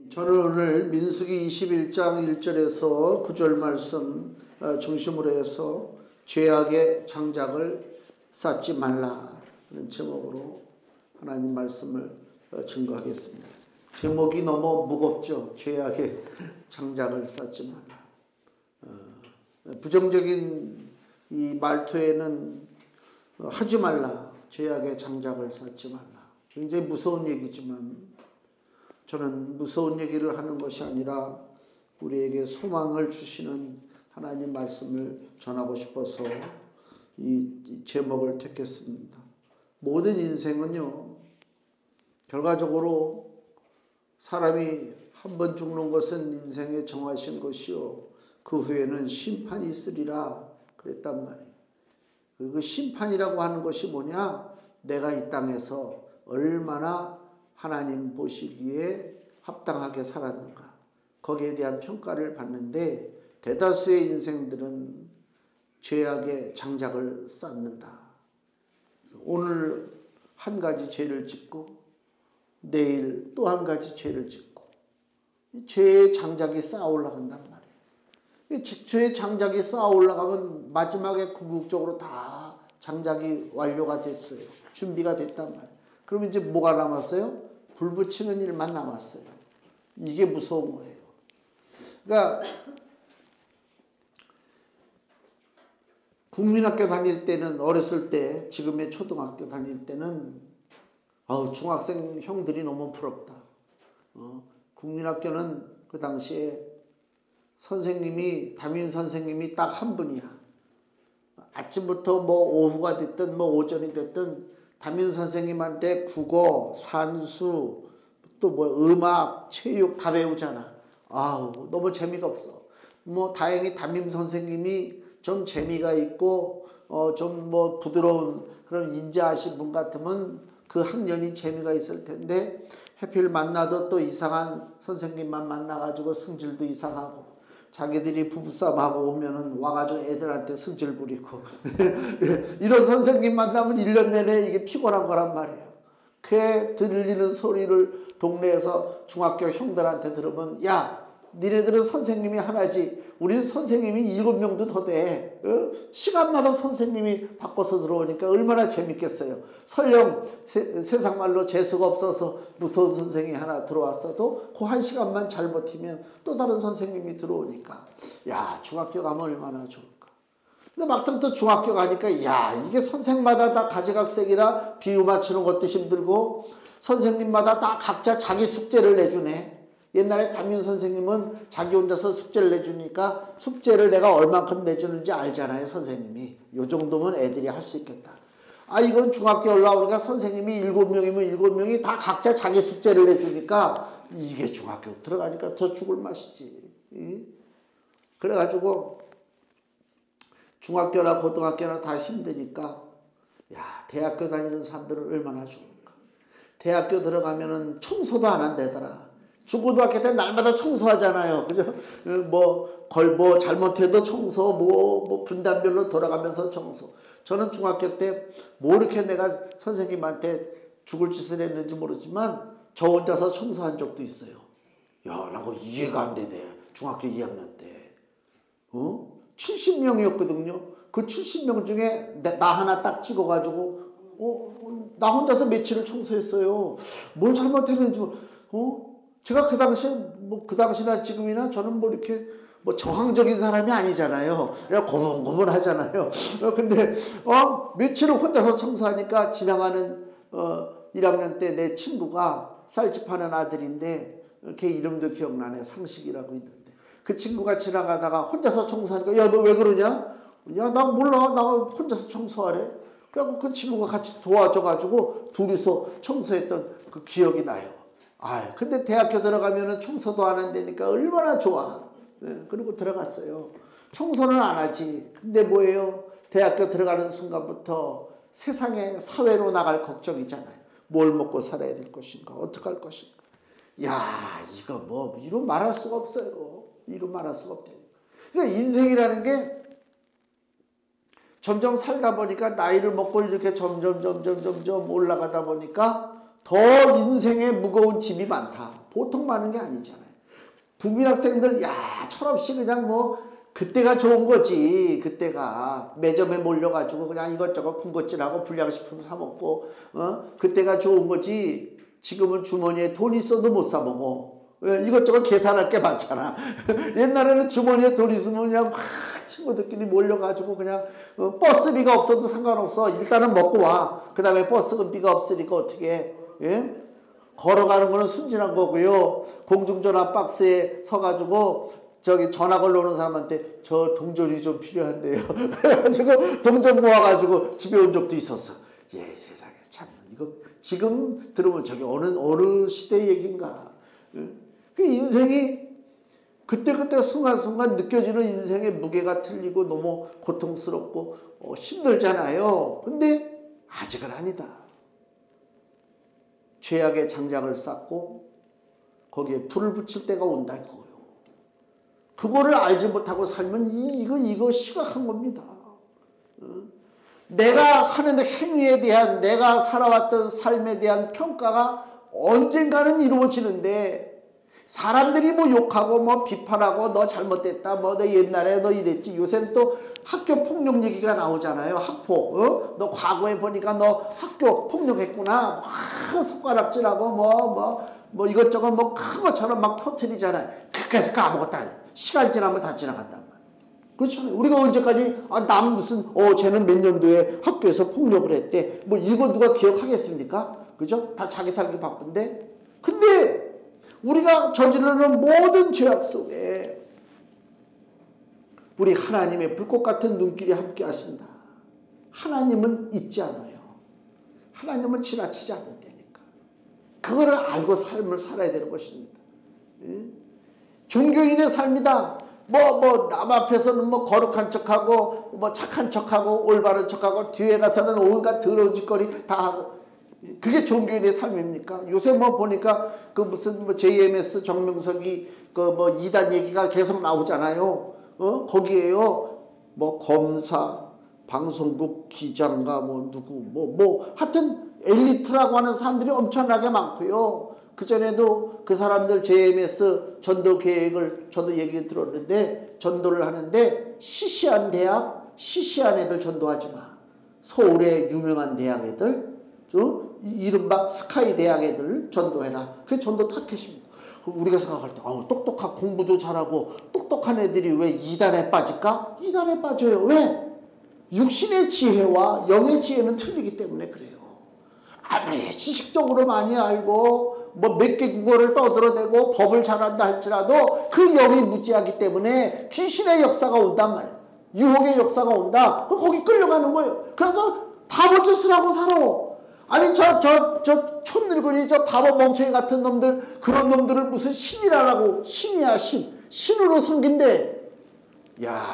저는 오늘 민수기 21장 1절에서 9절 말씀 중심으로 해서 죄악의 장작을 쌓지 말라 하는 제목으로 하나님 말씀을 증거하겠습니다. 제목이 너무 무겁죠. 죄악의 장작을 쌓지 말라. 부정적인 이 말투에는 하지 말라. 죄악의 장작을 쌓지 말라. 굉장히 무서운 얘기지만 저는 무서운 얘기를 하는 것이 아니라 우리에게 소망을 주시는 하나님 말씀을 전하고 싶어서 이 제목을 택했습니다. 모든 인생은요, 결과적으로 사람이 한 번 죽는 것은 인생에 정하신 것이요, 그 후에는 심판이 있으리라 그랬단 말이에요. 그 심판이라고 하는 것이 뭐냐? 내가 이 땅에서 얼마나 하나님 보시기에 합당하게 살았는가, 거기에 대한 평가를 받는데 대다수의 인생들은 죄악의 장작을 쌓는다. 오늘 한 가지 죄를 짓고 내일 또 한 가지 죄를 짓고 죄의 장작이 쌓아 올라간단 말이에요. 죄의 장작이 쌓아 올라가면 마지막에 궁극적으로 다 장작이 완료가 됐어요. 준비가 됐단 말이에요. 그럼 이제 뭐가 남았어요? 불 붙이는 일만 남았어요. 이게 무서운 거예요. 그러니까 국민학교 다닐 때는, 어렸을 때, 지금의 초등학교 다닐 때는 중학생 형들이 너무 부럽다. 국민학교는 그 당시에 선생님이, 담임 선생님이 딱 한 분이야. 아침부터 오후가 됐든 오전이 됐든 담임 선생님한테 국어, 산수, 또 음악, 체육 다 배우잖아. 너무 재미가 없어. 다행히 담임 선생님이 좀 재미가 있고 좀 부드러운 그런 인자하신 분 같으면 그 학년이 재미가 있을 텐데, 하필 만나도 또 이상한 선생님만 만나가지고 성질도 이상하고, 자기들이 부부싸움하고 오면은 와가지고 애들한테 성질 부리고 이런 선생님 만나면 1년 내내 이게 피곤한 거란 말이에요. 그 들리는 소리를 동네에서 중학교 형들한테 들으면, 야, 니네들은 선생님이 하나지 우리는 선생님이 7명도 더 돼. 시간마다 선생님이 바꿔서 들어오니까 얼마나 재밌겠어요. 설령 세상 말로 재수가 없어서 무서운 선생님이 하나 들어왔어도 그 한 시간만 잘 버티면 또 다른 선생님이 들어오니까, 야, 중학교 가면 얼마나 좋을까. 근데 막상 또 중학교 가니까, 야, 이게 선생마다 다 가지각색이라 비유 맞추는 것도 힘들고 선생님마다 다 각자 자기 숙제를 내주네. 옛날에 담임 선생님은 자기 혼자서 숙제를 내주니까 숙제를 내가 얼만큼 내주는지 알잖아요, 선생님이. 요 정도면 애들이 할 수 있겠다. 이건 중학교 올라오니까 선생님이 7명이면 7명이 다 각자 자기 숙제를 내주니까 이게 중학교 들어가니까 더 죽을 맛이지. 그래가지고 중학교나 고등학교나 다 힘드니까, 야, 대학교 다니는 사람들은 얼마나 좋을까. 대학교 들어가면은 청소도 안 한대더라. 중고등학교 때 날마다 청소하잖아요. 그죠? 잘못해도 청소, 분단별로 돌아가면서 청소. 저는 중학교 때 이렇게 내가 선생님한테 죽을 짓을 했는지 모르지만 저 혼자서 청소한 적도 있어요. 야, 나고 이해가 안 되네. 중학교 2학년 때. 70명이었거든요. 그 70명 중에 나 하나 딱 찍어가지고, 나 혼자서 며칠을 청소했어요. 뭘 잘못했는지, 제가 그 당시에, 그 당시나 지금이나 저는 이렇게 저항적인 사람이 아니잖아요. 그냥 고분고분 하잖아요. 근데, 며칠을 혼자서 청소하니까 지나가는, 1학년 때 내 친구가 쌀집하는 아들인데, 걔 이름도 기억나네. 상식이라고 있는데. 그 친구가 지나가다가 혼자서 청소하니까, 야, 너 왜 그러냐? 야, 나 몰라. 나 혼자서 청소하래. 그래갖고 그 친구가 같이 도와줘가지고 둘이서 청소했던 그 기억이 나요. 근데 대학교 들어가면은 청소도 안 한다니까 얼마나 좋아. 그리고 들어갔어요. 청소는 안 하지. 근데 뭐예요? 대학교 들어가는 순간부터 세상에, 사회로 나갈 걱정이잖아요. 뭘 먹고 살아야 될 것인가? 어떻게 할 것인가? 야, 이거 이루 말할 수가 없어요. 이루 말할 수가 없다니까. 그러니까 인생이라는 게 점점 살다 보니까, 나이를 먹고 이렇게 점점 올라가다 보니까 더 인생에 무거운 짐이 많다. 보통 많은 게 아니잖아요. 국민학생들 야 철없이 그냥 뭐 그때가 좋은 거지. 그때가 매점에 몰려가지고 그냥 이것저것 군것질하고 불량식품 사 먹고 그때가 좋은 거지. 지금은 주머니에 돈 있어도 못 사 먹어. 이것저것 계산할 게 많잖아. 옛날에는 주머니에 돈 있으면 그냥 막 친구들끼리 몰려가지고 그냥 버스비가 없어도 상관없어. 일단은 먹고 와. 그 다음에 버스비가 없으니까 어떻게 해? 예? 걸어가는 거는 순진한 거고요. 공중전화 박스에 서가지고 저기 전화 걸러오는 사람한테 저 동전이 좀 필요한데요. 그래가지고 동전 모아가지고 집에 온 적도 있었어. 예, 세상에 참 이거 지금 들으면 저기 어느 시대 얘기인가. 그 인생이 그때그때 순간순간 느껴지는 인생의 무게가 틀리고 너무 고통스럽고 힘들잖아요. 근데 아직은 아니다. 죄악의 장작을 쌓고 거기에 불을 붙일 때가 온다 이거예요. 그거를 알지 못하고 살면 이거 시각한 겁니다. 내가 하는 행위에 대한 내가 살아왔던 삶에 대한 평가가 언젠가는 이루어지는데 사람들이 뭐 욕하고 뭐 비판하고 너 잘못됐다 뭐 너 옛날에 너 이랬지. 요새는 또 학교 폭력 얘기가 나오잖아요. 학폭. 너 과거에 보니까 너 학교 폭력했구나. 막 손가락질하고 뭐 이것저것 뭐 큰 것처럼 막 터뜨리잖아요. 그까지 아무것도 아니야. 시간 지나면 다 지나간단 말이야. 그렇잖아요. 우리가 언제까지 남 무슨 쟤는 몇 년도에 학교에서 폭력을 했대. 뭐 이거 누가 기억하겠습니까? 그죠? 다 자기 살기 바쁜데. 근데 우리가 저지르는 모든 죄악 속에 우리 하나님의 불꽃 같은 눈길이 함께 하신다. 하나님은 잊지 않아요. 하나님은 지나치지 않는다니까. 그거를 알고 삶을 살아야 되는 것입니다. 예? 종교인의 삶이다. 남 앞에서는 뭐 거룩한 척하고 뭐 착한 척하고 올바른 척하고 뒤에 가서는 온갖 더러운 짓거리 다 하고. 그게 종교인의 삶입니까? 요새 뭐 보니까 그 무슨 뭐 JMS 정명석이 그 뭐 이단 얘기가 계속 나오잖아요. 거기에요. 뭐 검사, 방송국 기장가 뭐 누구 하여튼 엘리트라고 하는 사람들이 엄청나게 많고요. 그전에도 그 사람들 JMS 전도 계획을 저도 얘기 들었는데 전도를 하는데 시시한 대학, 시시한 애들 전도하지 마. 서울의 유명한 대학 애들 이른바 스카이 대학 애들 전도해라. 그게 전도 타켓입니다. 그럼 우리가 생각할 때 똑똑하고 공부도 잘하고 똑똑한 애들이 왜 이단에 빠질까? 이단에 빠져요. 왜? 육신의 지혜와 영의 지혜는 틀리기 때문에 그래요. 아무리 지식적으로 많이 알고 뭐 몇 개 국어를 떠들어대고 법을 잘한다 할지라도 그 영이 무지하기 때문에 귀신의 역사가 온단 말이에요. 유혹의 역사가 온다. 그럼 거기 끌려가는 거예요. 그래서 바보짓을 하고 살아. 아니 저 촌늙은이 저 바보 멍청이 같은 놈들 그런 놈들을 무슨 신이라고. 신이야 신. 신으로 섬긴대. 야,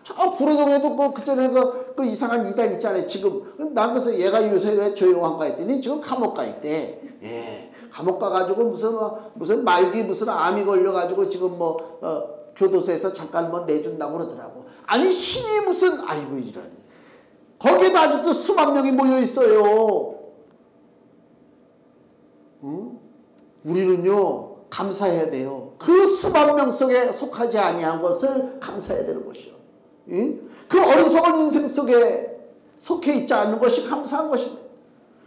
저 부로동에도 그전에 그 이상한 이단 있잖아요. 지금 난 그래서 얘가 요새 왜 조용한가 했더니 지금 감옥 가 있대. 예, 감옥 가가지고 무슨 말기 무슨 암이 걸려가지고 지금 교도소에서 잠깐 내준다고 그러더라고. 아니 신이 무슨 아이고 이러니. 거기에도 아직도 수만 명이 모여 있어요. 응? 우리는요 감사해야 돼요. 그 수만 명 속에 속하지 아니한 것을 감사해야 되는 것이요. 응? 그 어리석은 인생 속에 속해 있지 않는 것이 감사한 것입니다.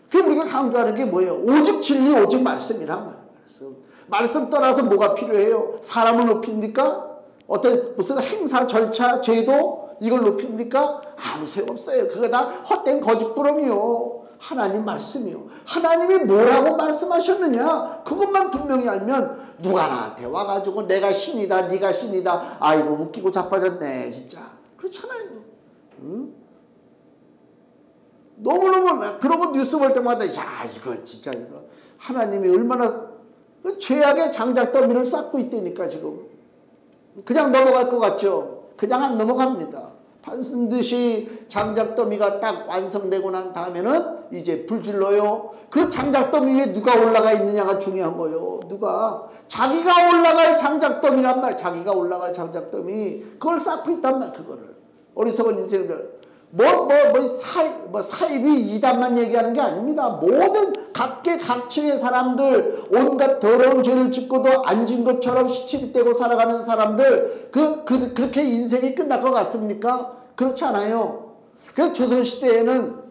그 우리가 강조하는 게 뭐예요? 오직 진리, 오직 말씀이란 말이에요. 말씀 떠나서 뭐가 필요해요? 사람을 높입니까? 어떤 무슨 행사, 절차, 제도 이걸 높입니까? 아무 소용없어요. 그거 다 헛된 거짓부렁이요. 하나님 말씀이요. 하나님이 뭐라고 말씀하셨느냐? 그것만 분명히 알면 누가 나한테 와가지고 내가 신이다, 네가 신이다. 아이고 웃기고 자빠졌네 진짜. 그렇잖아요. 응? 너무너무 그런 거 뉴스 볼 때마다 야 이거 진짜 이거 하나님이 얼마나 죄악의 장작더미를 쌓고 있다니까 지금. 그냥 넘어갈 것 같죠? 그냥 안 넘어갑니다. 반드시 장작더미가 딱 완성되고 난 다음에는 이제 불질러요. 그 장작더미 위에 누가 올라가 있느냐가 중요한 거예요. 누가 자기가 올라갈 장작더미란 말. 자기가 올라갈 장작더미 그걸 쌓고 있단 말. 그거를 어리석은 인생들 사입이 이단만 얘기하는 게 아닙니다. 모든 각계각층의 사람들, 온갖 더러운 죄를 짓고도 앉은 것처럼 시침이 떼고 살아가는 사람들, 그렇게 인생이 끝날 것 같습니까? 그렇지 않아요. 그래서 조선시대에는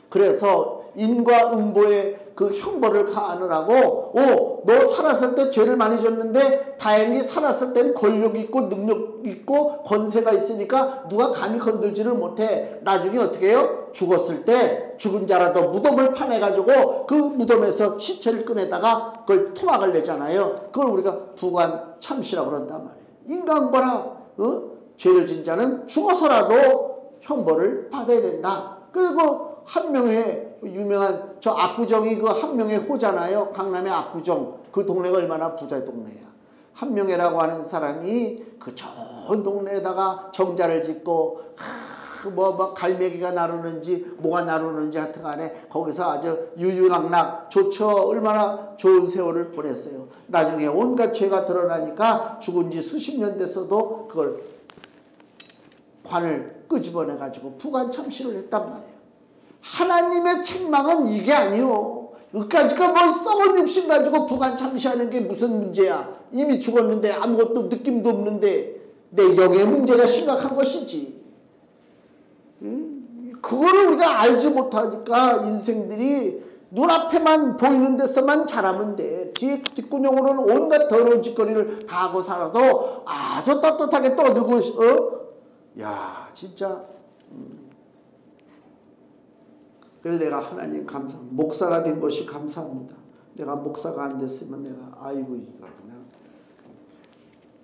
그래서 인과응보의 그 형벌을 가하느라고 너 살았을 때 죄를 많이 졌는데 다행히 살았을 때는 권력 있고 능력 있고 권세가 있으니까 누가 감히 건들지를 못해. 나중에 어떻게 해요? 죽었을 때 죽은 자라도 무덤을 파내가지고 그 무덤에서 시체를 꺼내다가 그걸 토막을 내잖아요. 그걸 우리가 부관참시라고 그런단 말이에요. 인과응보라. 죄를 진 자는 죽어서라도 형벌을 받아야 된다. 그리고 한 명의 유명한 저 압구정이 그 한명회 호잖아요. 강남의 압구정. 그 동네가 얼마나 부자의 동네야. 한명회라고 하는 사람이 그 좋은 동네에다가 정자를 짓고 갈매기가 나르는지 뭐가 나르는지 하여튼 간에 거기서 아주 유유낙낙 좋죠. 얼마나 좋은 세월을 보냈어요. 나중에 온갖 죄가 드러나니까 죽은 지 수십 년 됐어도 그걸 관을 끄집어내가지고 부관참시를 했단 말이에요. 하나님의 책망은 이게 아니요. 그까짓거 썩은 육신 가지고 부관참시하는 게 무슨 문제야. 이미 죽었는데 아무것도 느낌도 없는데 내 영의 문제가 심각한 것이지. 그거를 우리가 알지 못하니까 인생들이 눈앞에만 보이는 데서만 잘하면 돼. 뒤에 뒷구녕으로는 온갖 더러운 짓거리를 다 하고 살아도 아주 떳떳하게 떠들고 야 진짜 그래서 내가 하나님 감사합니다. 목사가 된 것이 감사합니다. 내가 목사가 안 됐으면 내가 아이고 이거 그냥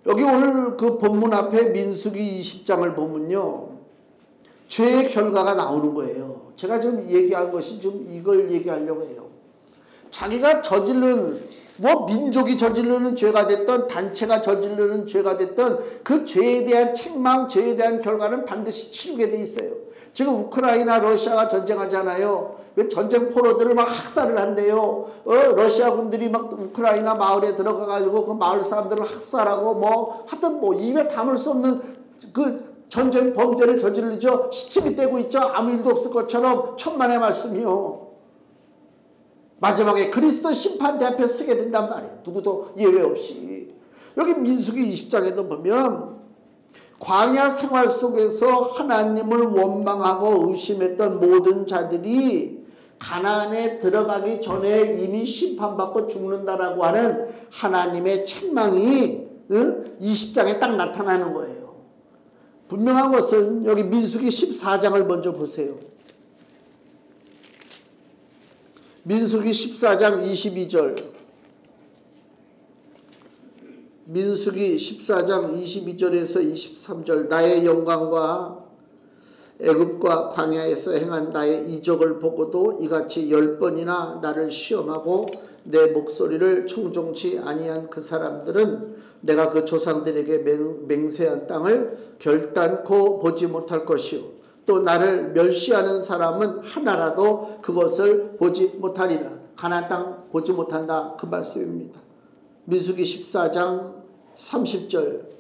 여기 오늘 그 본문 앞에 민수기 20장을 보면요. 죄의 결과가 나오는 거예요. 제가 지금 얘기한 것이 좀 이걸 얘기하려고 해요. 자기가 저지른 민족이 저지르는 죄가 됐던 단체가 저지르는 죄가 됐던 그 죄에 대한 책망, 죄에 대한 결과는 반드시 치르게 돼 있어요. 지금 우크라이나 러시아가 전쟁하잖아요. 전쟁 포로들을 막 학살을 한대요. 러시아 군들이 막 우크라이나 마을에 들어가가지고 그 마을 사람들을 학살하고 하여튼 입에 담을 수 없는 그 전쟁 범죄를 저지르죠. 시침이 떼고 있죠. 아무 일도 없을 것처럼 천만의 말씀이요. 마지막에 그리스도 심판대 앞에 서게 된단 말이에요. 누구도 예외 없이. 여기 민수기 20장에도 보면 광야 생활 속에서 하나님을 원망하고 의심했던 모든 자들이 가나안에 들어가기 전에 이미 심판받고 죽는다라고 하는 하나님의 책망이 20장에 딱 나타나는 거예요. 분명한 것은 여기 민수기 14장을 먼저 보세요. 민수기 14장 22절. 민수기 14장 22절에서 23절. 나의 영광과 애굽과 광야에서 행한 나의 이적을 보고도 이같이 10번이나 나를 시험하고 내 목소리를 청종치 아니한 그 사람들은 내가 그 조상들에게 맹세한 땅을 결단코 보지 못할 것이요 또 나를 멸시하는 사람은 하나라도 그것을 보지 못하리라. 가나안 땅 보지 못한다 그 말씀입니다. 민수기 14장 30절.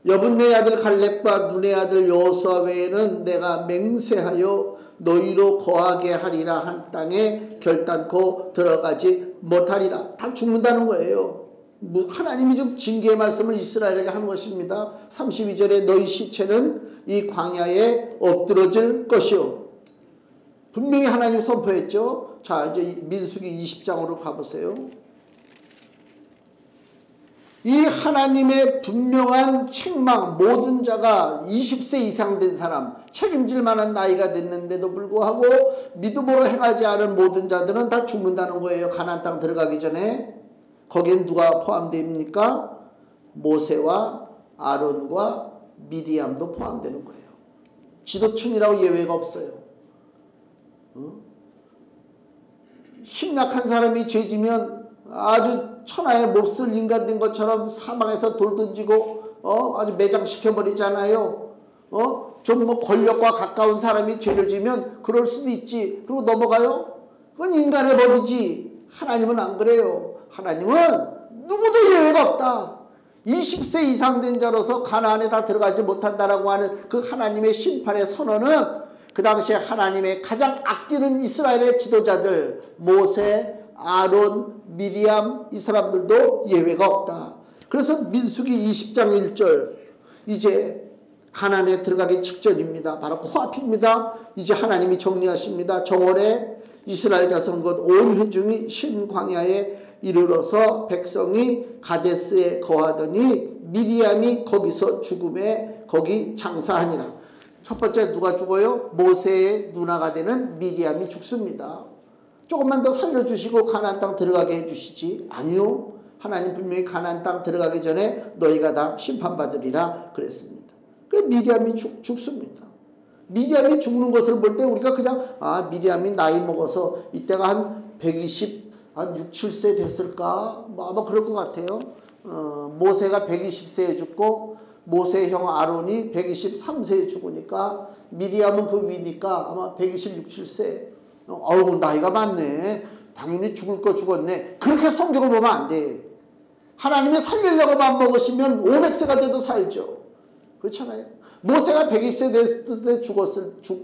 여분네 아들 갈렙과 눈의 아들 여호수아 외에는 내가 맹세하여 너희로 거하게 하리라 한 땅에 결단코 들어가지 못하리라. 다 죽는다는 거예요. 하나님이 좀 징계의 말씀을 이스라엘에게 한 것입니다. 32절에 너희 시체는 이 광야에 엎드러질 것이요. 분명히 하나님이 선포했죠. 자 이제 민수기 20장으로 가보세요. 이 하나님의 분명한 책망, 모든 자가 20세 이상 된 사람, 책임질 만한 나이가 됐는데도 불구하고 믿음으로 행하지 않은 모든 자들은 다 죽는다는 거예요. 가나안 땅 들어가기 전에. 거기엔 누가 포함됩니까? 모세와 아론과 미리암도 포함되는 거예요. 지도층이라고 예외가 없어요. 힘 약한 사람이 죄지면 아주 천하의 몹쓸 인간 된 것처럼 사방에서 돌 던지고 아주 매장시켜버리잖아요. 좀 권력과 가까운 사람이 죄를 지면 그럴 수도 있지. 그리고 넘어가요. 그건 인간의 법이지. 하나님은 안 그래요. 하나님은 누구도 예외가 없다. 20세 이상 된 자로서 가나안에 다 들어가지 못한다라고 하는 그 하나님의 심판의 선언은 그 당시에 하나님의 가장 아끼는 이스라엘의 지도자들 모세, 아론, 미리암 이 사람들도 예외가 없다. 그래서 민수기 20장 1절 이제 가나안에 들어가기 직전입니다. 바로 코앞입니다. 이제 하나님이 정리하십니다. 정월에 이스라엘 자손 곧 온 회중이 신광야에 이르러서 백성이 가데스에 거하더니 미리암이 거기서 죽음에 거기 장사하니라. 첫 번째 누가 죽어요? 모세의 누나가 되는 미리암이 죽습니다. 조금만 더 살려주시고 가나안 땅 들어가게 해주시지. 아니요. 하나님 분명히 가나안 땅 들어가기 전에 너희가 다 심판받으리라 그랬습니다. 그 미리암이 죽습니다. 미리암이 죽는 것을 볼 때 우리가 그냥 미리암이 나이 먹어서 이때가 한 120, 한 6, 7세 됐을까? 뭐 아마 그럴 것 같아요. 모세가 120세에 죽고 모세의 형 아론이 123세에 죽으니까 미리암은 그 위니까 아마 126, 7세. 어우 나이가 많네. 당연히 죽을 거 죽었네. 그렇게 성경을 보면 안 돼. 하나님이 살리려고 맘먹으시면 500세가 돼도 살죠. 그렇잖아요. 모세가 120세 됐을 때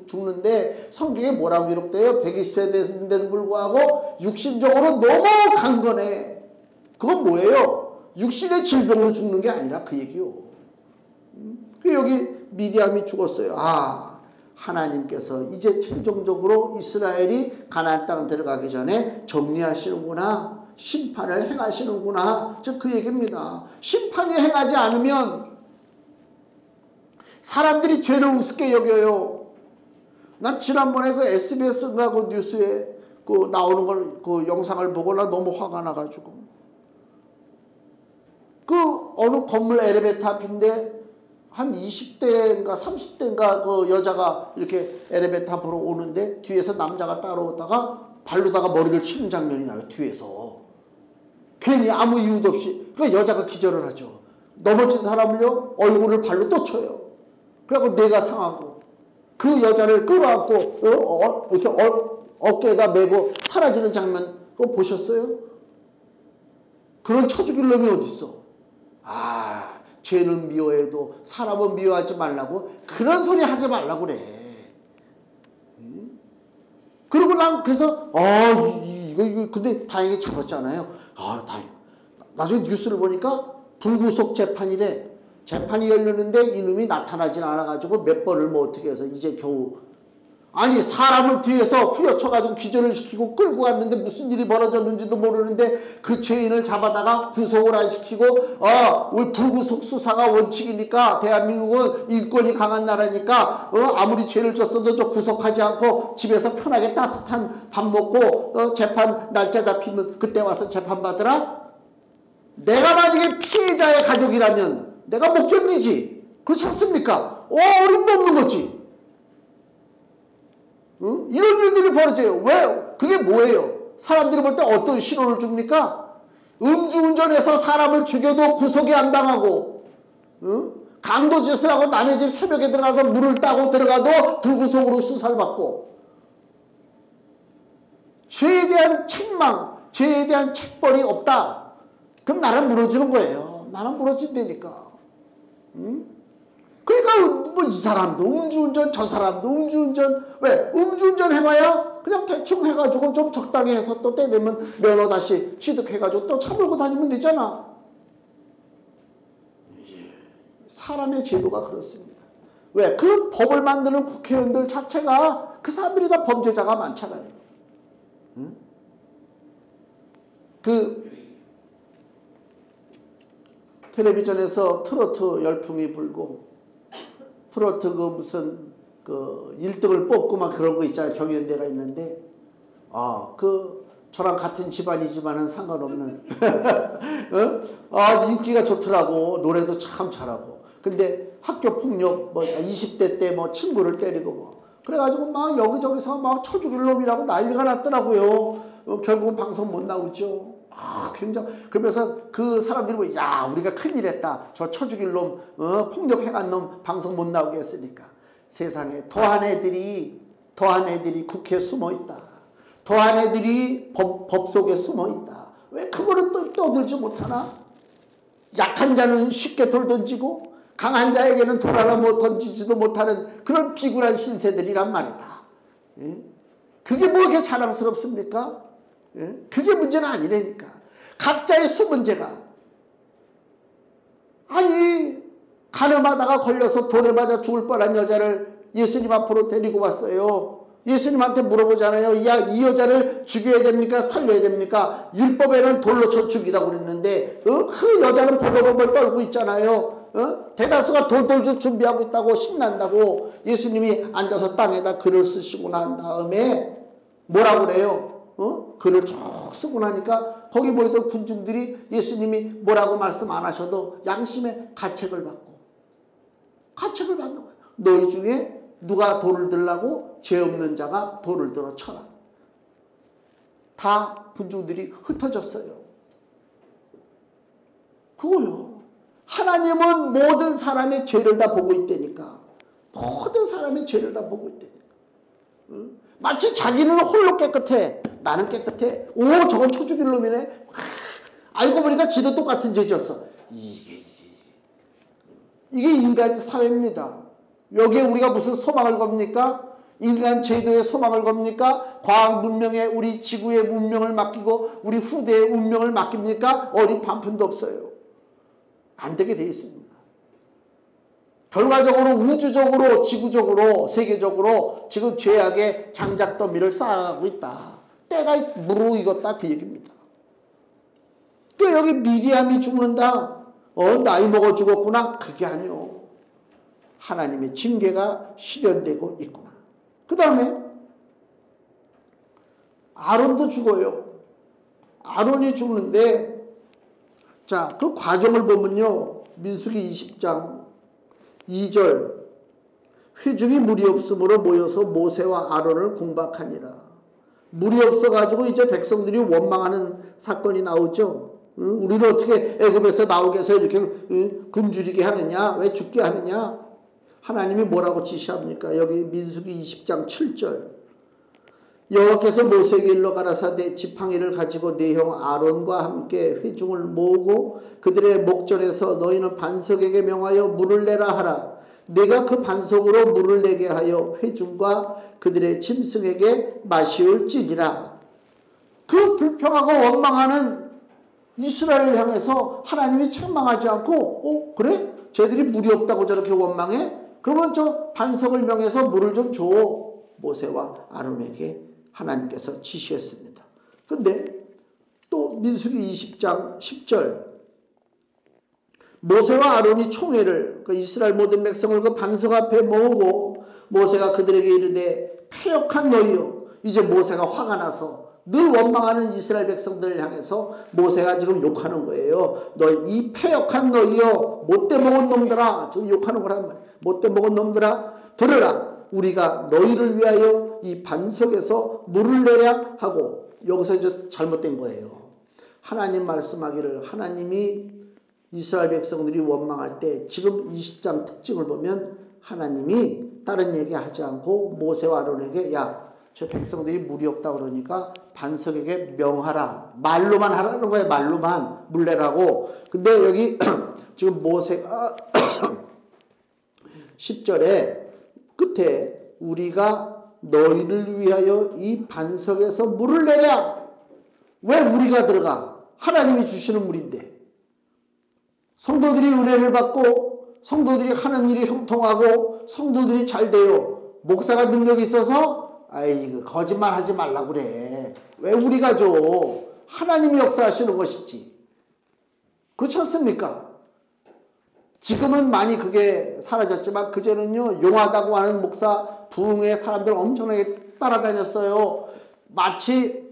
죽는데 성경에 뭐라고 기록돼요? 120세 됐는데도 불구하고 육신적으로 너무 강건해. 그건 뭐예요? 육신의 질병으로 죽는 게 아니라 그 얘기요. 여기 미리암이 죽었어요. 하나님께서 이제 최종적으로 이스라엘이 가나안 땅 들어가기 전에 정리하시는구나. 심판을 행하시는구나. 즉 그 얘기입니다. 심판이 행하지 않으면 사람들이 죄를 우습게 여겨요. 난 지난번에 그 SBS인가 그 뉴스에 그 나오는 걸 그 영상을 보고 나 너무 화가 나가지고 그 어느 건물 엘리베이터 앞인데 한 20대인가 30대인가 그 여자가 이렇게 엘리베이터 앞으로 오는데 뒤에서 남자가 따라오다가 발로다가 머리를 치는 장면이 나요. 뒤에서. 괜히 아무 이유도 없이. 그 여자가 기절을 하죠. 넘어진 사람을요 얼굴을 발로 또 쳐요. 그래갖고 뇌가 상하고 그 여자를 끌어안고 이렇게 어깨에다 메고 사라지는 장면 그거 보셨어요? 그런 쳐 죽일 놈이 어딨어. 죄는 미워해도 사람은 미워하지 말라고 그런 소리 하지 말라고 그래. 그리고 난 그래서 이거 근데 다행히 잡았잖아요. 다행. 나중에 뉴스를 보니까 불구속 재판이래. 재판이 열렸는데 이놈이 나타나진 않아가지고 몇 번을 뭐 어떻게 해서 이제 겨우 아니 사람을 뒤에서 후려쳐가지고 기절을 시키고 끌고 갔는데 무슨 일이 벌어졌는지도 모르는데 그 죄인을 잡아다가 구속을 안 시키고 우리 불구속 수사가 원칙이니까 대한민국은 인권이 강한 나라니까 아무리 죄를 졌어도 저 구속하지 않고 집에서 편하게 따뜻한 밥 먹고 재판 날짜 잡히면 그때 와서 재판받으라. 내가 만약에 피해자의 가족이라면 내가 못 견디지. 그렇지 않습니까? 어림도 없는 거지. 이런 일들이 벌어져요. 왜? 그게 뭐예요? 사람들이 볼 때 어떤 신호를 줍니까? 음주운전해서 사람을 죽여도 구속이 안 당하고 강도짓을 하고 남의 집 새벽에 들어가서 물을 따고 들어가도 불구속으로 수사를 받고 죄에 대한 책망, 죄에 대한 책벌이 없다. 그럼 나는 무너지는 거예요. 나는 무너진다니까. 그러니까 뭐 이 사람도 음주운전 저 사람도 음주운전 왜? 음주운전 해봐야 그냥 대충 해가지고 좀 적당히 해서 또 때 되면 면허 다시 취득해가지고 또 차 몰고 다니면 되잖아. 사람의 제도가 그렇습니다. 왜? 그 법을 만드는 국회의원들 자체가 그 사람들이 다 범죄자가 많잖아요. 그 텔레비전에서 트로트 열풍이 불고 트로트 그 무슨 그 1등을 뽑고 막 그런 거 있잖아요. 경연대가 있는데 저랑 같은 집안이지만은 상관없는 인기가 좋더라고. 노래도 참 잘하고. 근데 학교 폭력 뭐 20대 때 뭐 친구를 때리고 뭐 그래가지고 막 여기저기서 막 쳐 죽일 놈이라고 난리가 났더라고요. 결국은 방송 못 나오죠. 굉장히 그러면서 그 사람들이 뭐 야 우리가 큰일 했다. 저 쳐 죽일 놈 폭력 행한 놈 방송 못 나오게 했으니까. 세상에 더한 애들이 국회에 숨어 있다. 더한 애들이 법 속에 숨어 있다. 왜 그거를 또 떠들지 못하나? 약한 자는 쉽게 돌 던지고 강한 자에게는 돌 하나 못 던지지도 못하는 그런 비굴한 신세들이란 말이다. 예? 그게 뭐 그렇게 자랑스럽습니까? 예? 그게 문제가 아니라니까. 각자의 수문제가. 아니 가늠하다가 걸려서 돌에 맞아 죽을 뻔한 여자를 예수님 앞으로 데리고 왔어요. 예수님한테 물어보잖아요. 야, 이 여자를 죽여야 됩니까? 살려야 됩니까? 율법에는 돌로 쳐 죽이라고 그랬는데 그 여자는 벌벌벌 떨고 있잖아요. 대다수가 돌 준비하고 있다고 신난다고. 예수님이 앉아서 땅에다 글을 쓰시고 난 다음에 뭐라고 그래요? 글을 쭉 쓰고 나니까 거기 모였던 군중들이 예수님이 뭐라고 말씀 안 하셔도 양심의 가책을 받고 가책을 받는 거예요. 너희 중에 누가 돌을 들라고? 죄 없는 자가 돌을 들어 쳐라. 다 군중들이 흩어졌어요. 그거요. 하나님은 모든 사람의 죄를 다 보고 있다니까. 모든 사람의 죄를 다 보고 있다니까. 응? 마치 자기는 홀로 깨끗해. 나는 깨끗해. 오, 저건 쳐 죽일 놈이네. 알고 보니까 지도 똑같은 죄졌어. 이게 인간 사회입니다. 여기에 우리가 무슨 소망을 겁니까? 인간 제도의 소망을 겁니까? 과학 문명에 우리 지구의 운명을 맡기고 우리 후대의 운명을 맡깁니까? 어린 반푼도 없어요. 안 되게 돼 있습니다. 결과적으로 우주적으로 지구적으로 세계적으로 지금 죄악의 장작 더미를 쌓아가고 있다. 때가 무르익었다 그 얘기입니다. 또 여기 미리암이 죽는다. 나이 먹어 죽었구나. 그게 아니요. 하나님의 징계가 실현되고 있구나. 그 다음에 아론도 죽어요. 아론이 죽는데 자, 그 과정을 보면요. 민수기 20장 2절 회중이 물이 없으므로 모여서 모세와 아론을 공박하니라. 물이 없어가지고 이제 백성들이 원망하는 사건이 나오죠. 우리는 어떻게 애굽에서 나오게 해서 이렇게 굶주리게 하느냐? 왜 죽게 하느냐? 하나님이 뭐라고 지시합니까? 여기 민수기 20장 7절 여호와께서 모세에게 일러 가라사대 지팡이를 가지고 네 형 아론과 함께 회중을 모으고 그들의 목전에서 너희는 반석에게 명하여 물을 내라 하라. 내가 그 반석으로 물을 내게 하여 회중과 그들의 짐승에게 마시울지니라. 그 불평하고 원망하는 이스라엘을 향해서 하나님이 책망하지 않고 그래? 쟤들이 물이 없다고 저렇게 원망해? 그러면 저 반석을 명해서 물을 좀 줘. 모세와 아론에게 하나님께서 지시했습니다. 근데 또 민수기 20장 10절 모세와 아론이 총회를 그 이스라엘 모든 백성을 그 반석 앞에 모으고 모세가 그들에게 이르되 패역한 너희여. 이제 모세가 화가 나서 늘 원망하는 이스라엘 백성들을 향해서 모세가 지금 욕하는 거예요. 너 이 패역한 너희여 못돼 먹은 놈들아. 지금 욕하는 거란 말이에요. 못돼 먹은 놈들아 들으라. 우리가 너희를 위하여 이 반석에서 물을 내랴 하고 여기서 이제 잘못된 거예요. 하나님 말씀하기를 하나님이 이스라엘 백성들이 원망할 때 지금 20장 특징을 보면 하나님이 다른 얘기 하지 않고 모세와 아론에게 야, 저 백성들이 물이 없다 그러니까 반석에게 명하라. 말로만 하라는 거예요. 말로만 물 내라고. 근데 여기 지금 모세가 10절에 끝에 우리가 너희를 위하여 이 반석에서 물을 내랴. 왜 우리가 들어가? 하나님이 주시는 물인데. 성도들이 은혜를 받고 성도들이 하는 일이 형통하고 성도들이 잘 돼요. 목사가 능력이 있어서 아이 거짓말 하지 말라고 그래. 왜 우리가 줘? 하나님이 역사하시는 것이지. 그렇지 않습니까? 지금은 많이 그게 사라졌지만 그전에는요. 용하다고 하는 목사 부흥회 사람들 엄청나게 따라다녔어요. 마치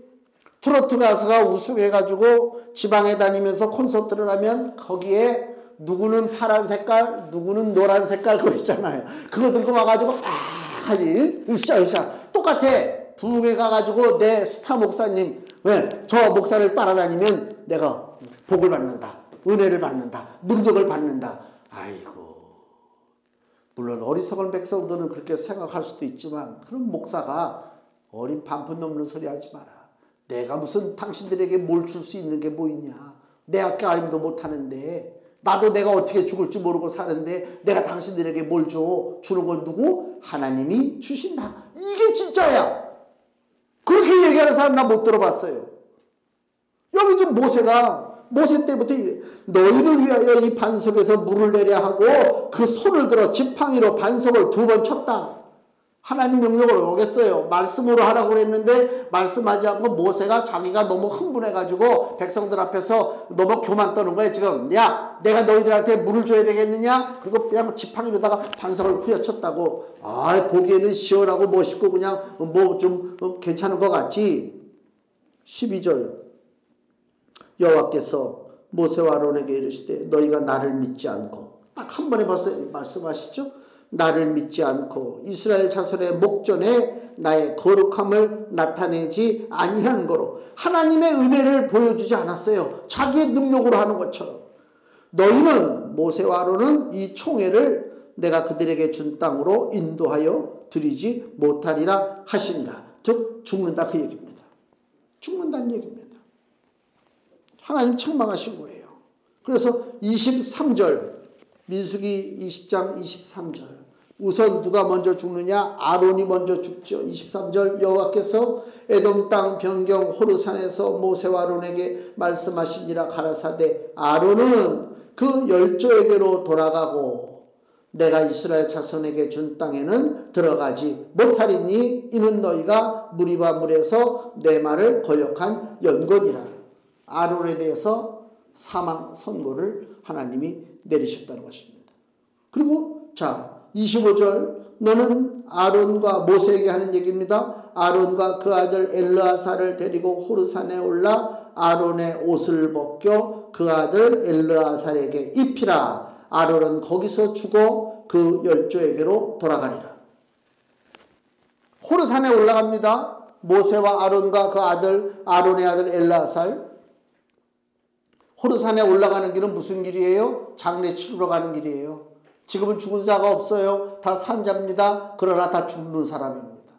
트로트 가수가 우승해가지고 지방에 다니면서 콘서트를 하면 거기에 누구는 파란 색깔 누구는 노란 색깔 그거 있잖아요. 그거 들고 와가지고 하지 으쌰으쌰 똑같아. 부흥회 가가지고 내 스타 목사님 왜 저 목사를 따라다니면 내가 복을 받는다. 은혜를 받는다. 능력을 받는다. 아이고 물론 어리석은 백성들은 그렇게 생각할 수도 있지만 그런 목사가 어린 반푼 넘는 소리 하지 마라. 내가 무슨 당신들에게 뭘 줄 수 있는 게 뭐 있냐. 내 학교 알림도 못하는데 나도 내가 어떻게 죽을지 모르고 사는데 내가 당신들에게 뭘 줘? 주는 건 누구? 하나님이 주신다. 이게 진짜야. 그렇게 얘기하는 사람 나 못 들어봤어요. 여기 지금 모세 때부터 너희를 위하여 이 반석에서 물을 내려 하고 그 손을 들어 지팡이로 반석을 2번 쳤다. 하나님 명령을 어겼어요. 말씀으로 하라고 그랬는데 말씀하지 않고 모세가 자기가 너무 흥분해가지고 백성들 앞에서 너무 교만 떠는 거예요. 지금 야 내가 너희들한테 물을 줘야 되겠느냐? 그리고 그냥 지팡이로다가 반석을 후려쳤다고. 아 보기에는 시원하고 멋있고 그냥 뭐 좀 괜찮은 것 같지. 12절 여호와께서 모세와 아론에게 이르시되 너희가 나를 믿지 않고 딱 한 번에 벌써 말씀하시죠. 나를 믿지 않고 이스라엘 자손의 목전에 나의 거룩함을 나타내지 아니한 거로 하나님의 은혜를 보여주지 않았어요. 자기의 능력으로 하는 것처럼. 너희는 모세와 아론은 이 총회를 내가 그들에게 준 땅으로 인도하여 드리지 못하리라 하시니라. 즉 죽는다 그 얘기입니다. 죽는다는 얘기입니다. 하나님 책망하신 거예요. 그래서 23절 민수기 20장 23절 우선 누가 먼저 죽느냐? 아론이 먼저 죽죠. 23절 여호와께서 에돔 땅 변경 호르산에서 모세와 아론에게 말씀하시니라 가라사대 아론은 그 열조에게로 돌아가고 내가 이스라엘 자손에게 준 땅에는 들어가지 못하리니 이는 너희가 무리바 물에서 내 말을 거역한 연고니라. 아론에 대해서 사망 선고를 하나님이 내리셨다는 것입니다. 그리고 자 25절 너는 아론과 모세에게 하는 얘기입니다. 아론과 그 아들 엘르아사를 데리고 호르산에 올라 아론의 옷을 벗겨 그 아들 엘르아사에게 입히라. 아론은 거기서 죽어 그 열조에게로 돌아가리라. 호르산에 올라갑니다. 모세와 아론과 그 아들 아론의 아들 엘르아살. 호르산에 올라가는 길은 무슨 길이에요? 장례 치르러 가는 길이에요. 지금은 죽은 자가 없어요. 다 산자입니다. 그러나 다 죽는 사람입니다.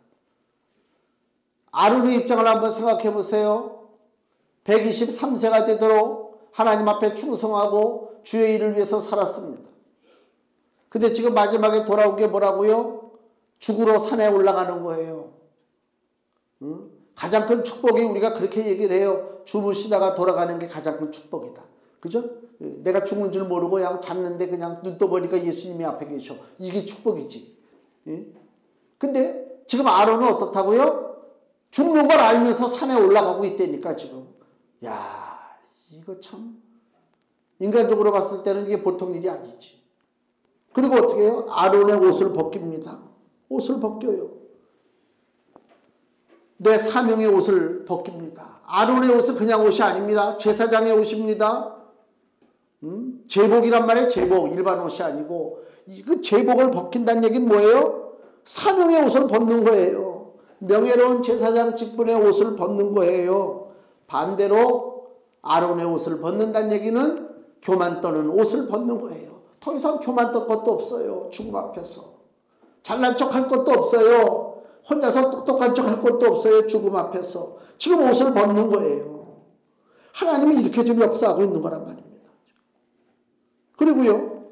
아론의 입장을 한번 생각해 보세요. 123세가 되도록 하나님 앞에 충성하고 주의 일을 위해서 살았습니다. 근데 지금 마지막에 돌아온 게 뭐라고요? 죽으러 산에 올라가는 거예요. 가장 큰 축복이 우리가 그렇게 얘기를 해요. 주무시다가 돌아가는 게 가장 큰 축복이다. 그죠? 내가 죽는 줄 모르고 그냥 잤는데 그냥 눈 떠보니까 예수님이 앞에 계셔. 이게 축복이지. 근데 지금 아론은 어떻다고요? 죽는 걸 알면서 산에 올라가고 있다니까 지금. 야, 이거 참 인간적으로 봤을 때는 이게 보통 일이 아니지. 그리고 어떻게 해요? 아론의 옷을 벗깁니다. 옷을 벗겨요. 내 사명의 옷을 벗깁니다. 아론의 옷은 그냥 옷이 아닙니다. 제사장의 옷입니다. 제복이란 말이에요. 제복. 일반 옷이 아니고. 그 제복을 벗긴다는 얘기는 뭐예요? 사명의 옷을 벗는 거예요. 명예로운 제사장 직분의 옷을 벗는 거예요. 반대로 아론의 옷을 벗는다는 얘기는 교만 떠는 옷을 벗는 거예요. 더 이상 교만 떨 것도 없어요. 죽음 앞에서. 잘난 척 할 것도 없어요. 혼자서 똑똑한 척 할 것도 없어요. 죽음 앞에서. 지금 옷을 벗는 거예요. 하나님이 이렇게 지금 역사하고 있는 거란 말입니다. 그리고요.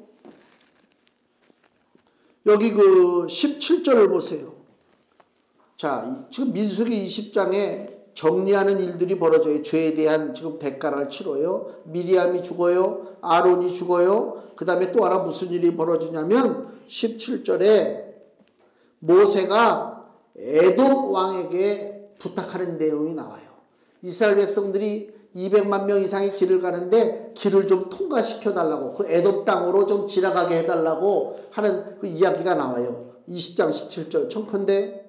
여기 그 17절을 보세요. 자, 지금 민수기 20장에 정리하는 일들이 벌어져요. 죄에 대한 지금 대가를 치러요. 미리암이 죽어요. 아론이 죽어요. 그 다음에 또 하나 무슨 일이 벌어지냐면 17절에 모세가 에돔 왕에게 부탁하는 내용이 나와요. 이스라엘 백성들이 200만 명 이상의 길을 가는데 길을 좀 통과시켜 달라고, 그 에돔 땅으로 좀 지나가게 해달라고 하는 그 이야기가 나와요. 20장 17절 청컨대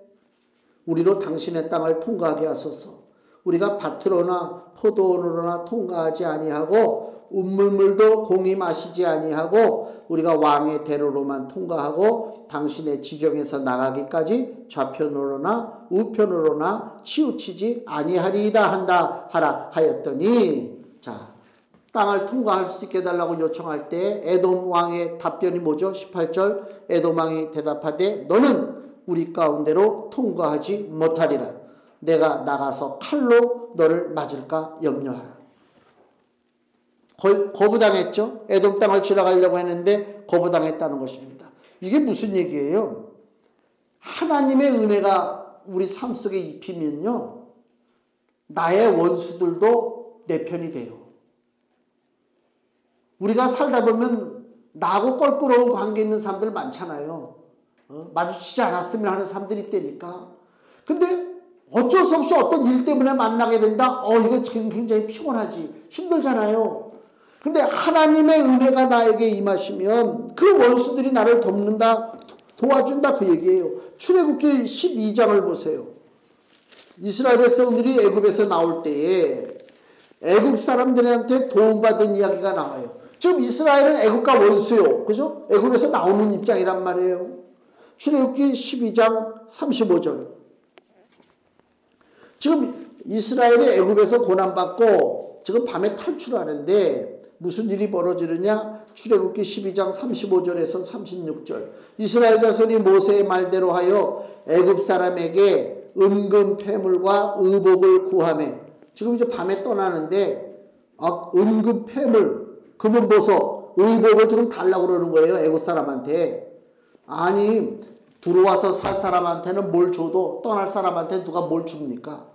우리로 당신의 땅을 통과하게 하소서. 우리가 밭으로나 포도원으로나 통과하지 아니하고 운물물도 공히 마시지 아니하고 우리가 왕의 대로로만 통과하고 당신의 지경에서 나가기까지 좌편으로나 우편으로나 치우치지 아니하리이다 한다 하라 하였더니, 자, 땅을 통과할 수 있게 해달라고 요청할 때 에돔 왕의 답변이 뭐죠? 18절 에돔 왕이 대답하되 너는 우리 가운데로 통과하지 못하리라. 내가 나가서 칼로 너를 맞을까 염려하라. 거부당했죠. 에돔 땅을 지나가려고 했는데 거부당했다는 것입니다. 이게 무슨 얘기예요? 하나님의 은혜가 우리 삶 속에 입히면요, 나의 원수들도 내 편이 돼요. 우리가 살다 보면 나하고 껄끄러운 관계 있는 사람들 많잖아요. 마주치지 않았으면 하는 사람들이 있다니까. 근데 어쩔 수 없이 어떤 일 때문에 만나게 된다? 이거 지금 굉장히 피곤하지. 힘들잖아요. 근데 하나님의 은혜가 나에게 임하시면 그 원수들이 나를 돕는다, 도와준다, 그 얘기예요. 출애굽기 12장을 보세요. 이스라엘 백성들이 애굽에서 나올 때에 애굽 사람들한테 도움받은 이야기가 나와요. 지금 이스라엘은 애굽과 원수요. 그죠? 애굽에서 나오는 입장이란 말이에요. 출애굽기 12장 35절. 지금 이스라엘이 애굽에서 고난받고 지금 밤에 탈출하는데 무슨 일이 벌어지느냐? 출애굽기 12장 35절에서 36절. 이스라엘 자손이 모세의 말대로 하여 애굽 사람에게 은금 패물과 의복을 구하매. 지금 이제 밤에 떠나는데 은금 패물, 금은보석, 의복을 지금 달라고 그러는 거예요. 애굽 사람한테. 아니, 들어와서 살 사람한테는 뭘 줘도 떠날 사람한테 누가 뭘 줍니까?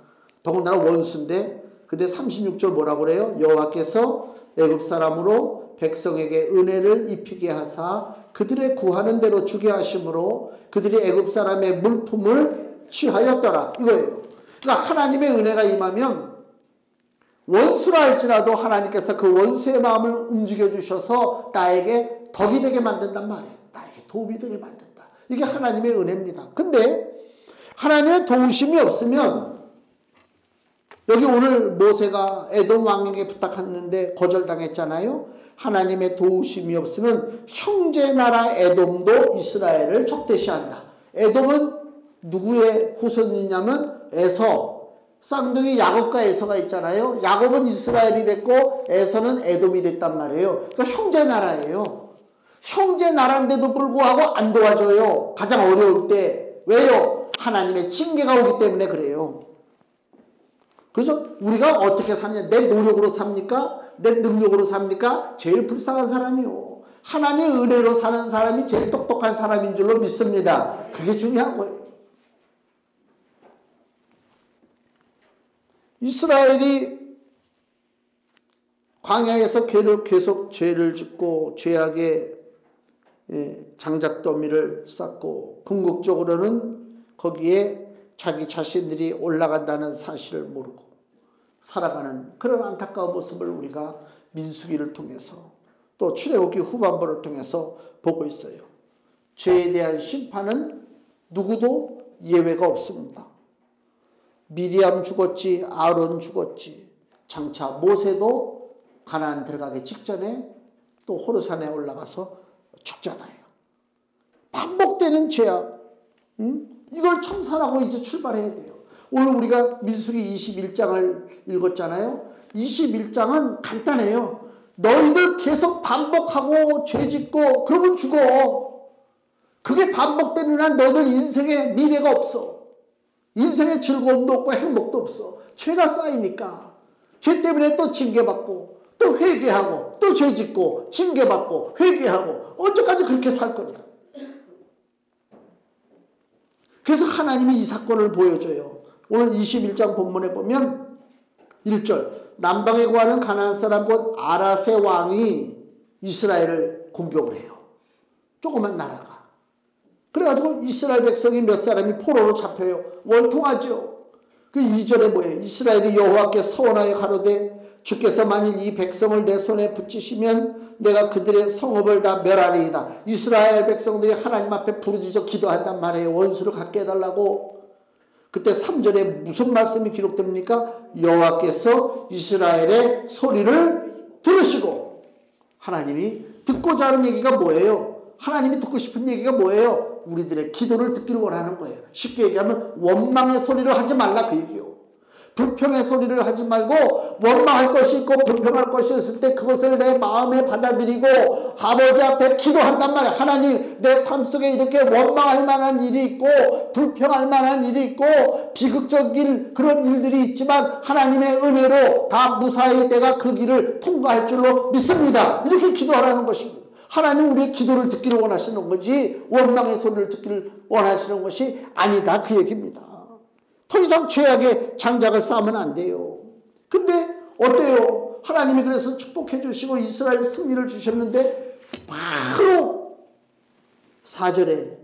더군다나 원수인데. 근데 36절 뭐라고 그래요? 여호와께서 애굽 사람으로 백성에게 은혜를 입히게 하사 그들의 구하는 대로 주게 하심으로 그들이 애굽 사람의 물품을 취하였더라, 이거예요. 그러니까 하나님의 은혜가 임하면 원수라 할지라도 하나님께서 그 원수의 마음을 움직여 주셔서 나에게 덕이 되게 만든단 말이에요. 나에게 도움이 되게 만든다. 이게 하나님의 은혜입니다. 근데 하나님의 도우심이 없으면, 여기 오늘 모세가 에돔 왕에게 부탁했는데 거절당했잖아요. 하나님의 도우심이 없으면 형제 나라 에돔도 이스라엘을 적대시한다. 에돔은 누구의 후손이냐면 에서, 쌍둥이 야곱과 에서가 있잖아요. 야곱은 이스라엘이 됐고 에서는 에돔이 됐단 말이에요. 그러니까 형제 나라예요. 형제 나라인데도 불구하고 안 도와줘요. 가장 어려울 때. 왜요? 하나님의 징계가 오기 때문에 그래요. 그래서 우리가 어떻게 사느냐? 내 노력으로 삽니까? 내 능력으로 삽니까? 제일 불쌍한 사람이요. 하나님의 은혜로 사는 사람이 제일 똑똑한 사람인 줄로 믿습니다. 그게 중요한 거예요. 이스라엘이 광야에서 계속 죄를 짓고 죄악의 장작더미를 쌓고 궁극적으로는 거기에 자기 자신들이 올라간다는 사실을 모르고 살아가는 그런 안타까운 모습을 우리가 민수기를 통해서 또 출애굽기 후반부를 통해서 보고 있어요. 죄에 대한 심판은 누구도 예외가 없습니다. 미리암 죽었지, 아론 죽었지, 장차 모세도 가나안 들어가기 직전에 또 호르산에 올라가서 죽잖아요. 반복되는 죄악, 이걸 청산하고 이제 출발해야 돼요. 오늘 우리가 민수기 21장을 읽었잖아요. 21장은 간단해요. 너희들 계속 반복하고 죄짓고 그러면 죽어. 그게 반복되는 한 너희들 인생에 미래가 없어. 인생에 즐거움도 없고 행복도 없어. 죄가 쌓이니까. 죄 때문에 또 징계받고 또 회개하고 또 죄짓고 징계받고 회개하고 언제까지 그렇게 살 거냐. 그래서 하나님이 이 사건을 보여줘요. 오늘 21장 본문에 보면 1절, 남방에 거하는 가나안 사람 곧 아랏의 왕이 이스라엘을 공격을 해요. 조그만 나라가. 그래가지고 이스라엘 백성이 몇 사람이 포로로 잡혀요. 월통하죠. 그 2절에 뭐예요? 이스라엘이 여호와께 서원하여 가로되 주께서 만일 이 백성을 내 손에 붙이시면 내가 그들의 성읍을 다 멸하리이다. 이스라엘 백성들이 하나님 앞에 부르짖어 기도한단 말이에요. 원수를 갖게 해달라고. 그때 3절에 무슨 말씀이 기록됩니까? 여호와께서 이스라엘의 소리를 들으시고. 하나님이 듣고자 하는 얘기가 뭐예요? 하나님이 듣고 싶은 얘기가 뭐예요? 우리들의 기도를 듣기를 원하는 거예요. 쉽게 얘기하면 원망의 소리를 하지 말라, 그 얘기요. 불평의 소리를 하지 말고 원망할 것이 있고 불평할 것이 있을 때 그것을 내 마음에 받아들이고 아버지 앞에 기도한단 말이야. 하나님, 내 삶 속에 이렇게 원망할 만한 일이 있고 불평할 만한 일이 있고 비극적인 그런 일들이 있지만 하나님의 은혜로 다 무사히 내가 그 길을 통과할 줄로 믿습니다. 이렇게 기도하라는 것입니다. 하나님 우리의 기도를 듣기를 원하시는 거지 원망의 소리를 듣기를 원하시는 것이 아니다, 그 얘기입니다. 더 이상 죄악의 장작을 쌓으면 안 돼요. 근데 어때요? 하나님이 그래서 축복해 주시고 이스라엘 승리를 주셨는데 바로 4절에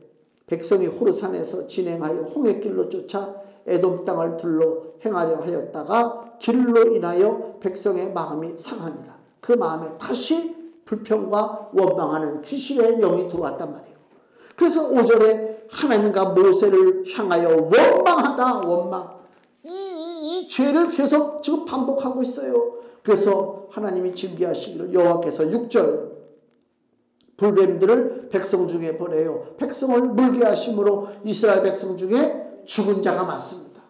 백성이 호르산에서 진행하여 홍해길로 쫓아 에돔 땅을 둘러 행하려 하였다가 길로 인하여 백성의 마음이 상하니라. 그 마음에 다시 불평과 원망하는 귀신의 영이 들어왔단 말이에요. 그래서 5절에 하나님과 모세를 향하여 원망하다, 원망. 이 죄를 계속 지금 반복하고 있어요. 그래서 하나님이 징계하시기를 여호와께서 6절 불뱀들을 백성 중에 보내요. 백성을 물게 하심으로 이스라엘 백성 중에 죽은 자가 많습니다.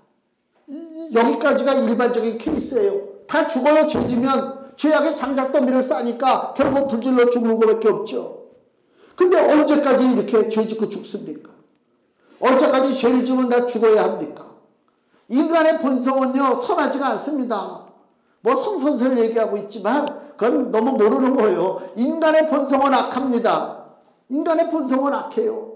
여기까지가 일반적인 케이스예요. 다 죽어요. 죄지면 죄악의 장작더미를 싸니까 결국 불질러 죽는 것밖에 없죠. 근데 언제까지 이렇게 죄 짓고 죽습니까? 언제까지 죄를 지면 다 죽어야 합니까? 인간의 본성은요 선하지가 않습니다. 뭐 성선설 얘기하고 있지만 그건 너무 모르는 거예요. 인간의 본성은 악합니다. 인간의 본성은 악해요.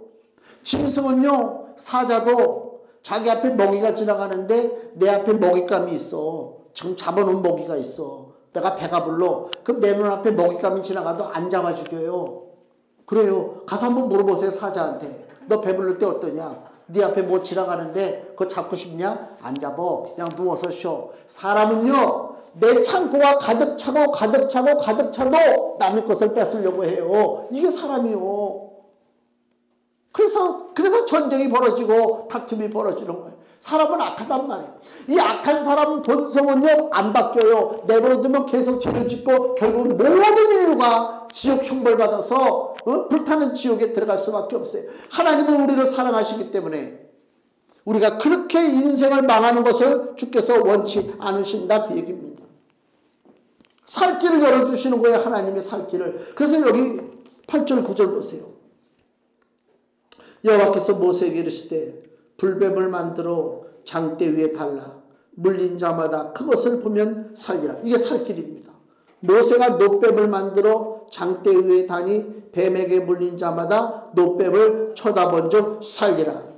짐승은요 사자도 자기 앞에 먹이가 지나가는데 내 앞에 먹잇감이 있어. 지금 잡아놓은 먹이가 있어. 내가 배가 불러. 그럼 내 눈앞에 먹잇감이 지나가도 안 잡아 죽여요. 그래요. 가서 한번 물어보세요. 사자한테. 너 배부를 때 어떠냐? 네 앞에 뭐 지나가는데 그거 잡고 싶냐? 안 잡어. 그냥 누워서 쉬어. 사람은요. 내 창고가 가득 차고 가득 차고 가득 차도 남의 것을 뺏으려고 해요. 이게 사람이요. 그래서 전쟁이 벌어지고 다툼이 벌어지는 거예요. 사람은 악하단 말이에요. 이 악한 사람 본성은요 안 바뀌어요. 내버려두면 계속 죄를 짓고 결국 모든 인류가 지옥 형벌 받아서 불타는 지옥에 들어갈 수밖에 없어요. 하나님은 우리를 사랑하시기 때문에 우리가 그렇게 인생을 망하는 것을 주께서 원치 않으신다, 그 얘기입니다. 살 길을 열어주시는 거예요. 하나님의 살 길을. 그래서 여기 8절 9절 보세요. 여호와께서 모세에게 이르시되 불뱀을 만들어 장대 위에 달라 물린 자마다 그것을 보면 살리라. 이게 살 길입니다. 모세가 놋뱀을 만들어 장대 위에 다니 뱀에게 물린 자마다 놋뱀을 쳐다본 즉 살리라.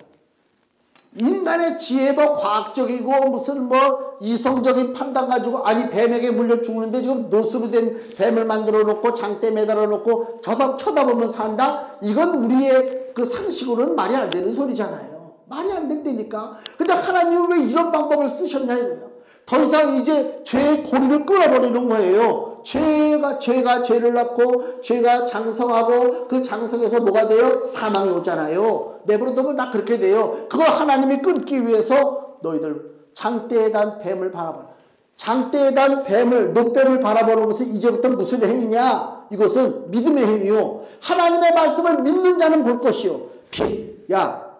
인간의 지혜 뭐 과학적이고 무슨 뭐 이성적인 판단 가지고 아니 뱀에게 물려 죽는데 지금 놋으로 된 뱀을 만들어 놓고 장대 매달아 놓고 쳐다보면 산다? 이건 우리의 그 상식으로는 말이 안 되는 소리잖아요. 말이 안 된다니까. 근데 하나님은 왜 이런 방법을 쓰셨냐 이거예요. 더 이상 이제 죄의 고리를 끊어버리는 거예요. 죄가 죄를 낳고 죄가 장성하고 그 장성에서 뭐가 돼요? 사망이 오잖아요. 내버려두면 다 그렇게 돼요. 그걸 하나님이 끊기 위해서 너희들 장대에 단 뱀을 바라보라. 장대에 단 뱀을, 놋뱀을 바라보는 것은 이제부터 무슨 행위냐? 이것은 믿음의 행위요. 하나님의 말씀을 믿는 자는 볼 것이요. 야,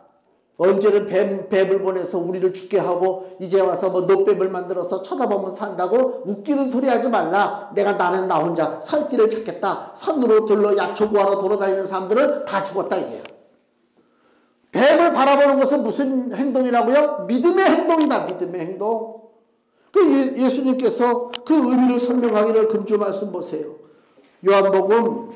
언제는 뱀을 보내서 우리를 죽게 하고 이제 와서 뭐 놋뱀을 만들어서 쳐다보면 산다고 웃기는 소리 하지 말라. 나는 나 혼자 살 길을 찾겠다. 산으로 들러 약초 구하러 돌아다니는 사람들은 다 죽었다 이게요. 뱀을 바라보는 것은 무슨 행동이라고요? 믿음의 행동이다. 믿음의 행동. 그 예수님께서 그 의미를 설명하기를 금주 말씀 보세요. 요한복음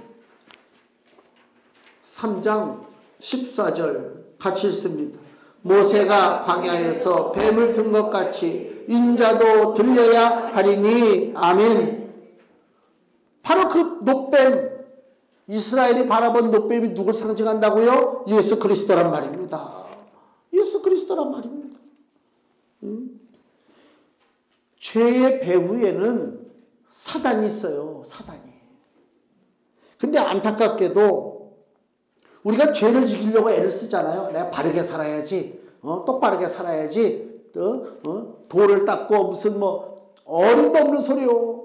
3장 14절 같이 읽습니다. 모세가 광야에서 뱀을 든 것 같이 인자도 들려야 하리니 아멘. 바로 그 놋뱀, 이스라엘이 바라본 놋뱀이 누굴 상징한다고요? 예수 그리스도란 말입니다. 예수 그리스도란 말입니다. 죄의 배후에는 사단이 있어요. 사단이. 근데 안타깝게도 우리가 죄를 이기려고 애를 쓰잖아요. 내가 바르게 살아야지. 똑바르게 살아야지. 돌을 닦고 무슨 뭐 어림도 없는 소리요.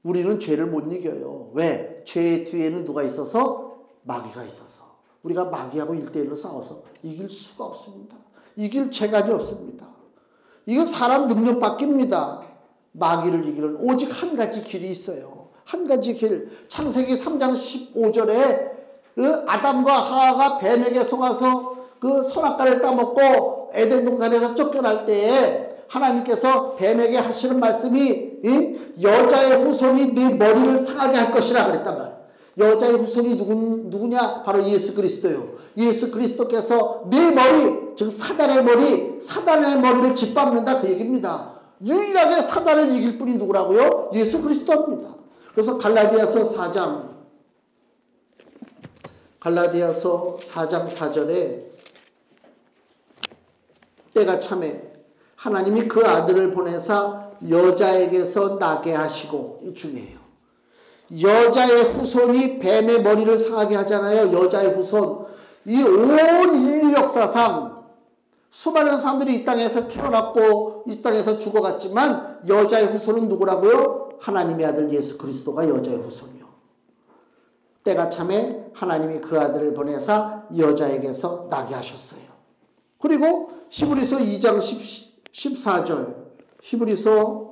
우리는 죄를 못 이겨요. 왜? 죄의 뒤에는 누가 있어서? 마귀가 있어서. 우리가 마귀하고 1대1로 싸워서 이길 수가 없습니다. 이길 재간이 없습니다. 이건 사람 능력 밖입니다. 마귀를 이기는 오직 한 가지 길이 있어요. 한 가지 길. 창세기 3장 15절에 아담과 하와가 뱀에게 속아서 그 선악과를 따먹고 에덴 동산에서 쫓겨날 때에 하나님께서 뱀에게 하시는 말씀이 여자의 후손이 네 머리를 상하게 할 것이라 그랬단 말이에요. 여자의 후손이 누구냐? 바로 예수 그리스도요. 예수 그리스도께서 네 머리, 즉 사단의 머리를 짓밟는다 그 얘기입니다. 유일하게 사단을 이길 분이 누구라고요? 예수 그리스도입니다. 그래서 갈라디아서 4장 4절에 때가 참에 하나님이 그 아들을 보내사 여자에게서 나게 하시고, 이 중요해요. 여자의 후손이 뱀의 머리를 상하게 하잖아요. 여자의 후손. 이 온 인류 역사상 수많은 사람들이 이 땅에서 태어났고 이 땅에서 죽어갔지만 여자의 후손은 누구라고요? 하나님의 아들 예수 그리스도가 여자의 후손이요. 때가 참에 하나님이 그 아들을 보내사 여자에게서 나게 하셨어요. 그리고 히브리서 2장 14절, 히브리서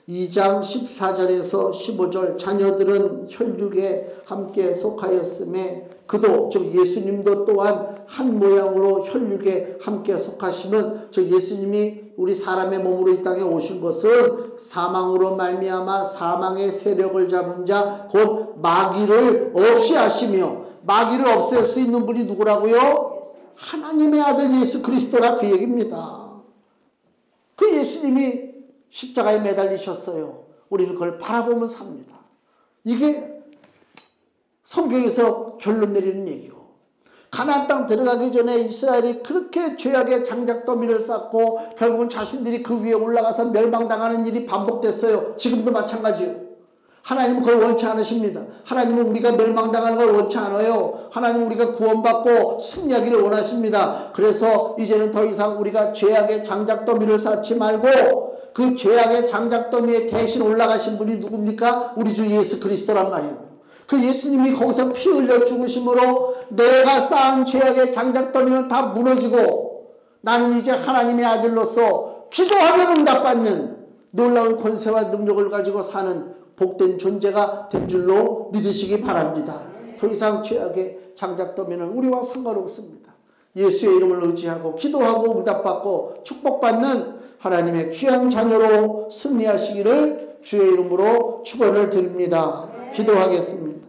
2장 14절에서 15절, 자녀들은 혈육에 함께 속하였음에 그도 즉 예수님도 또한 한 모양으로 혈육에 함께 속하시면, 즉 예수님이 우리 사람의 몸으로 이 땅에 오신 것은 사망으로 말미암아 사망의 세력을 잡은 자 곧 마귀를 없이 하시며, 마귀를 없앨 수 있는 분이 누구라고요? 하나님의 아들 예수 그리스도라 그 얘기입니다. 그 예수님이 십자가에 매달리셨어요. 우리는 그걸 바라보면 삽니다. 이게 성경에서 결론 내리는 얘기요. 가나안 땅 들어가기 전에 이스라엘이 그렇게 죄악의 장작더미를 쌓고 결국은 자신들이 그 위에 올라가서 멸망당하는 일이 반복됐어요. 지금도 마찬가지요. 하나님은 그걸 원치 않으십니다. 하나님은 우리가 멸망당하는 걸 원치 않아요. 하나님은 우리가 구원받고 승리하기를 원하십니다. 그래서 이제는 더 이상 우리가 죄악의 장작더미를 쌓지 말고 그 죄악의 장작더미에 대신 올라가신 분이 누굽니까? 우리 주 예수 그리스도란 말이에요. 그 예수님이 거기서 피 흘려 죽으심으로 내가 쌓은 죄악의 장작더미는 다 무너지고 나는 이제 하나님의 아들로서 기도하면 응답받는 놀라운 권세와 능력을 가지고 사는 복된 존재가 된 줄로 믿으시기 바랍니다. 더 이상 죄악의 장작더미는 우리와 상관없습니다. 예수의 이름을 의지하고 기도하고 응답받고 축복받는 하나님의 귀한 자녀로 승리하시기를 주의 이름으로 축원을 드립니다. 기도하겠습니다.